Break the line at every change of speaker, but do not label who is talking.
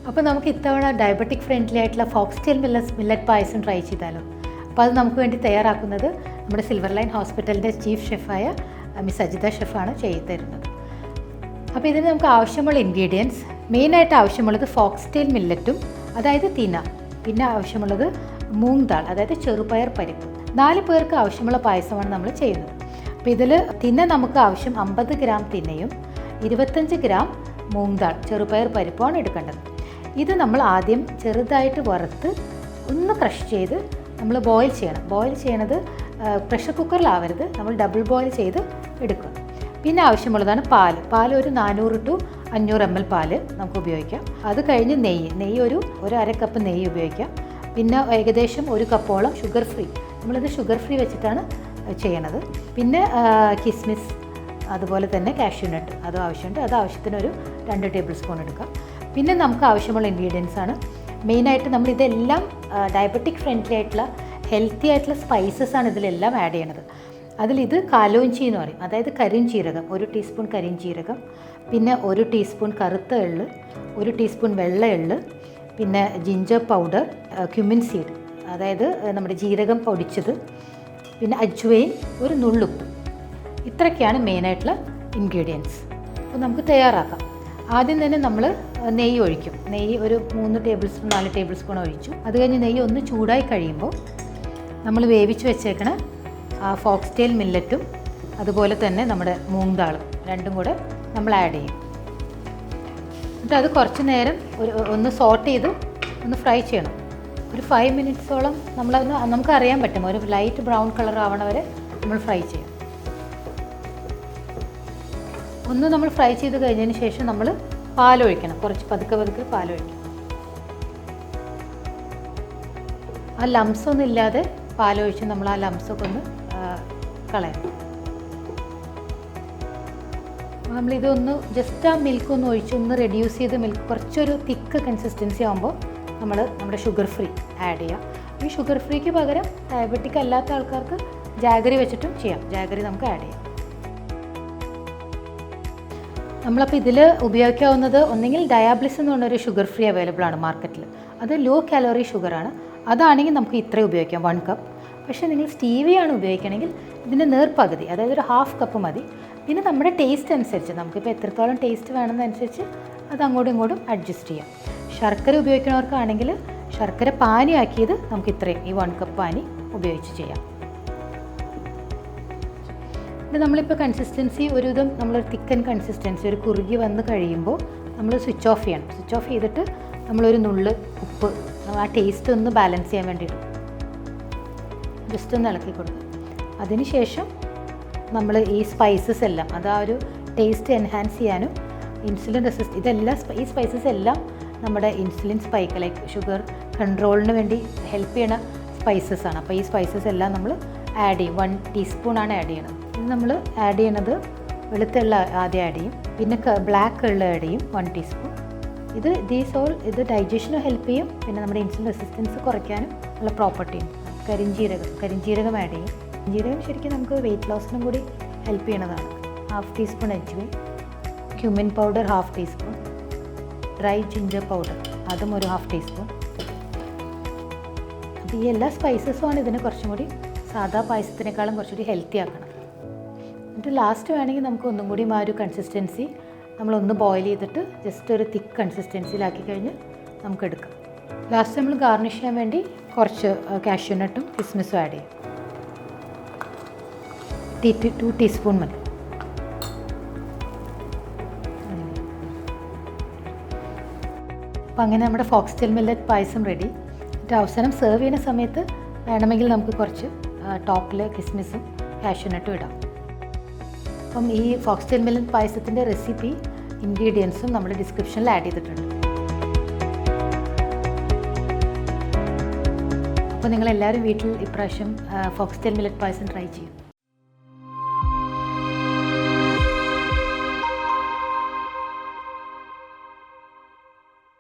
അപ്പോൾ നമുക്ക് ഇത്തവണ ഡയബറ്റിക് ഫ്രണ്ട്ലി ആയിട്ടുള്ള ഫോക്സ്ടെയിൽ മില്ലറ്റ് പായസം ട്രൈ ചെയ്താലോ. അപ്പോൾ അത് നമുക്ക് വേണ്ടി തയ്യാറാക്കുന്നത് നമ്മുടെ സിൽവർ ലൈൻ ഹോസ്പിറ്റലിൻ്റെ ചീഫ് ഷെഫായ മിസ് അജിത ഷെഫാണ് ചെയ്തു തരുന്നത്. അപ്പോൾ ഇതിന് നമുക്ക് ആവശ്യമുള്ള ഇൻഗ്രീഡിയൻസ് മെയിനായിട്ട് ആവശ്യമുള്ളത് ഫോക്സ്ടെയിൽ മില്ലറ്റും, അതായത് തിന, പിന്നെ ആവശ്യമുള്ളത് മൂങ് ദാൾ, അതായത് ചെറുപയർ പരിപ്പ്. 4 പേർക്ക് ആവശ്യമുള്ള പായസമാണ് നമ്മൾ ചെയ്യുന്നത്. അപ്പോൾ ഇതിൽ തിന നമുക്ക് ആവശ്യം 50 ഗ്രാം തിനയും 25 ഗ്രാം മൂങ് ദാൾ ചെറുപയർ പരിപ്പുമാണ് എടുക്കേണ്ടത്. ഇത് നമ്മൾ ആദ്യം ചെറുതായിട്ട് വറുത്ത് ഒന്ന് ക്രഷ് ചെയ്ത് നമ്മൾ ബോയിൽ ചെയ്യണം. ബോയിൽ ചെയ്യണത് പ്രഷർ കുക്കറിലാവരുത്, നമ്മൾ ഡബിൾ ബോയിൽ ചെയ്ത് എടുക്കുക. പിന്നെ ആവശ്യമുള്ളതാണ് പാൽ ഒരു 400 to 500 ml പാല് നമുക്ക് ഉപയോഗിക്കാം. അത് കഴിഞ്ഞ് നെയ്യ് ഒരു അര കപ്പ് നെയ്യ് ഉപയോഗിക്കാം. പിന്നെ ഏകദേശം 1 കപ്പോളം ഷുഗർ ഫ്രീ, നമ്മളിത് ഷുഗർ ഫ്രീ വെച്ചിട്ടാണ് ചെയ്യണത്. പിന്നെ കിസ്മിസ്, അതുപോലെ തന്നെ കാഷ്യൂനട്ട് അതും ആവശ്യമുണ്ട്. അത് ആവശ്യത്തിനൊരു 2 ടേബിൾ സ്പൂൺ എടുക്കാം. പിന്നെ നമുക്ക് ആവശ്യമുള്ള ഇൻഗ്രീഡിയൻസ് ആണ് മെയിനായിട്ട് നമ്മളിതെല്ലാം ഡയബറ്റിക് ഫ്രണ്ട്ലി ആയിട്ടുള്ള ഹെൽത്തി ആയിട്ടുള്ള സ്പൈസസ് ആണ് ഇതിലെല്ലാം ആഡ് ചെയ്യണത്. അതിലിത് കാലോഞ്ചി എന്ന് പറയും, അതായത് കരിഞ്ചീരകം, 1 ടീസ്പൂൺ കരിഞ്ചീരകം, പിന്നെ 1 ടീസ്പൂൺ കറുത്ത എള്ള്, 1 ടീസ്പൂൺ വെള്ള എള്ള്, പിന്നെ ജിഞ്ചർ പൗഡർ, ക്യുമിൻ സീഡ്, അതായത് നമ്മുടെ ജീരകം പൊടിച്ചത്, പിന്നെ അജ്വൈൻ, ഒരു നുള്ളുപ്പ്. ഇത്രയൊക്കെയാണ് മെയിനായിട്ടുള്ള ഇൻഗ്രീഡിയൻസ്. അപ്പോൾ നമുക്ക് തയ്യാറാക്കാം. ആദ്യം തന്നെ നമ്മൾ നെയ്യ് ഒഴിക്കും. നെയ്യ് ഒരു 3 ടേബിൾ സ്പൂൺ 4 ടേബിൾ സ്പൂൺ ഒഴിച്ചു. അത് കഴിഞ്ഞ് നെയ്യ് ഒന്ന് ചൂടായി കഴിയുമ്പോൾ നമ്മൾ വേവിച്ച് വെച്ചേക്കണ ഫോക്സ്ടെയിൽ മില്ലറ്റും അതുപോലെ തന്നെ നമ്മുടെ മൂങ് ദാളും രണ്ടും കൂടെ നമ്മൾ ആഡ് ചെയ്യും. എന്നിട്ട് അത് കുറച്ച് നേരം ഒന്ന് സോട്ട് ചെയ്ത് ഒന്ന് ഫ്രൈ ചെയ്യണം. ഒരു 5 മിനിറ്റ്സോളം നമുക്കറിയാൻ പറ്റും, ഒരു ലൈറ്റ് ബ്രൗൺ കളർ ആവണ വരെ നമ്മൾ ഫ്രൈ ചെയ്യണം. ഒന്ന് നമ്മൾ ഫ്രൈ ചെയ്ത് കഴിഞ്ഞതിന് ശേഷം നമ്മൾ പാലൊഴിക്കണം, കുറച്ച് പതുക്കെ പാലൊഴിക്കണം. ആ ലംസൊന്നും ഇല്ലാതെ പാലൊഴിച്ച് നമ്മൾ ആ ലംസൊക്കെ ഒന്ന് കളയണം. നമ്മളിതൊന്ന് ജസ്റ്റ് ആ മിൽക്ക് ഒന്ന് ഒഴിച്ച് ഒന്ന് റെഡ്യൂസ് ചെയ്ത് മിൽക്ക് കുറച്ചൊരു തിക്ക് കൺസിസ്റ്റൻസി ആകുമ്പോൾ നമ്മുടെ ഷുഗർ ഫ്രീ ആഡ് ചെയ്യാം. ഈ ഷുഗർ ഫ്രീക്ക് പകരം ഡയബറ്റിക് അല്ലാത്ത ആൾക്കാർക്ക് ജാഗറി വെച്ചിട്ടും ചെയ്യാം. ജാഗറി നമുക്ക് ആഡ് ചെയ്യാം. നമ്മളപ്പോൾ ഇതിൽ ഉപയോഗിക്കാവുന്നത് ഒന്നെങ്കിൽ ഡയാബ്ലിസ് എന്ന് പറഞ്ഞൊരു ഷുഗർ ഫ്രീ അവൈലബിൾ ആണ് മാർക്കറ്റിൽ. അത് ലോ കാലോറി ഷുഗറാണ്. അതാണെങ്കിൽ നമുക്ക് ഇത്രയും ഉപയോഗിക്കാം, 1 കപ്പ്. പക്ഷേ നിങ്ങൾ സ്റ്റീവിയാണ് ഉപയോഗിക്കണമെങ്കിൽ ഇതിൻ്റെ നേർപകുതി, അതായത് ഒരു 1/2 കപ്പ് മതി. പിന്നെ നമ്മുടെ ടേസ്റ്റ് അനുസരിച്ച് നമുക്കിപ്പോൾ എത്രത്തോളം ടേസ്റ്റ് വേണമെന്നനുസരിച്ച് അത് അങ്ങോട്ടും ഇങ്ങോട്ടും അഡ്ജസ്റ്റ് ചെയ്യാം. ശർക്കര ഉപയോഗിക്കുന്നവർക്കാണെങ്കിൽ ശർക്കര പാനിയാക്കിയത് നമുക്ക് ഇത്രയും ഈ 1 കപ്പ് പാനി ഉപയോഗിച്ച് ചെയ്യാം. ഇത് നമ്മളിപ്പോൾ കൺസിസ്റ്റൻസി ഒരുവിധം നമ്മളൊരു തിക്കൻ കൺസിസ്റ്റൻസി ഒരു കുറുകി വന്ന് കഴിയുമ്പോൾ നമ്മൾ സ്വിച്ച് ഓഫ് ചെയ്യണം. സ്വിച്ച് ഓഫ് ചെയ്തിട്ട് നമ്മളൊരു നുള്ള് ഉപ്പ് ആ ടേസ്റ്റ് ഒന്ന് ബാലൻസ് ചെയ്യാൻ വേണ്ടിയിട്ട് ജസ്റ്റ് ഒന്ന് ഇളക്കി കൊടുക്കുക. അതിനുശേഷം നമ്മൾ ഈ സ്പൈസസ് എല്ലാം അത് ആ ഒരു ടേസ്റ്റ് എൻഹാൻസ് ചെയ്യാനും ഇൻസുലിൻ ഈ സ്പൈസസ് എല്ലാം നമ്മുടെ ഇൻസുലിൻ സ്പൈക്ക് ലൈക്ക് ഷുഗർ കൺട്രോളിന് വേണ്ടി ഹെൽപ്പ് ചെയ്യണ സ്പൈസസ് ആണ്. അപ്പോൾ ഈ സ്പൈസസ് എല്ലാം നമ്മൾ ആഡ് ചെയ്യും. 1 ടീസ്പൂണാണ് ആഡ് ചെയ്യണത്. ഇത് നമ്മൾ ആഡ് ചെയ്യണത് വെളുത്ത എള്ള ആദ്യം ആഡ് ചെയ്യും, പിന്നെ ബ്ലാക്ക് എള്ള ആഡ് ചെയ്യും 1 ടീസ്പൂൺ. ഇത് ഡൈജഷനും ഹെൽപ്പ് ചെയ്യും, പിന്നെ നമ്മുടെ ഇൻസുലിൻ റെസിസ്റ്റൻസ് കുറയ്ക്കാനും ഉള്ള പ്രോപ്പർട്ടി ഉണ്ട്. കരിഞ്ജീരകം ആഡ് ചെയ്യും. ജീരകം ശരിക്കും നമുക്ക് വെയിറ്റ് ലോസിനും കൂടി ഹെൽപ്പ് ചെയ്യണതാണ്. 1/2 teaspoon ajwain, cumin powder 1/2 teaspoon, dry ginger powder അതും ഒരു 1/2 ടീസ്പൂൺ. അപ്പോൾ ഈ എല്ലാ സ്പൈസസുമാണ് ഇതിനെ കുറച്ചും കൂടി സാധാ പായസത്തിനേക്കാളും കുറച്ചുകൂടി ഹെൽത്തി ആക്കണം. എന്നിട്ട് ലാസ്റ്റ് വേണമെങ്കിൽ നമുക്ക് ഒന്നും കൂടി ആ ഒരു കൺസിസ്റ്റൻസി നമ്മളൊന്ന് ബോയിൽ ചെയ്തിട്ട് ജസ്റ്റ് ഒരു തിക്ക് കൺസിസ്റ്റൻസിയിലാക്കി കഴിഞ്ഞ് നമുക്ക് എടുക്കാം. ലാസ്റ്റ് നമ്മൾ ഗാർണിഷ് ചെയ്യാൻ വേണ്ടി കുറച്ച് കാഷ്യൂനട്ടും കിസ്മിസും ആഡ് ചെയ്യും. 2 ടീസ്പൂൺ മതി. അപ്പോൾ അങ്ങനെ നമ്മുടെ ഫോക്സ്ടെയിൽ മില്ലറ്റ് പായസം റെഡി. എന്നിട്ട് അവസാനം സെർവ് ചെയ്യുന്ന സമയത്ത് വേണമെങ്കിൽ നമുക്ക് കുറച്ച് ടോപ്പിൽ കിസ്മിസും കാഷ്യൂനട്ടും ഇടാം. അപ്പം ഈ ഫോക്സ്ടെയിൽ മില്ലറ്റ് പായസത്തിൻ്റെ റെസിപ്പി ഇൻഗ്രീഡിയൻസും നമ്മൾ ഡിസ്ക്രിപ്ഷനിൽ ആഡ് ചെയ്തിട്ടുണ്ട്. അപ്പോൾ നിങ്ങളെല്ലാവരും വീട്ടിൽ ഇപ്രാവശ്യം ഫോക്സ്ടെയിൽ മില്ലറ്റ് പായസം ട്രൈ ചെയ്യും.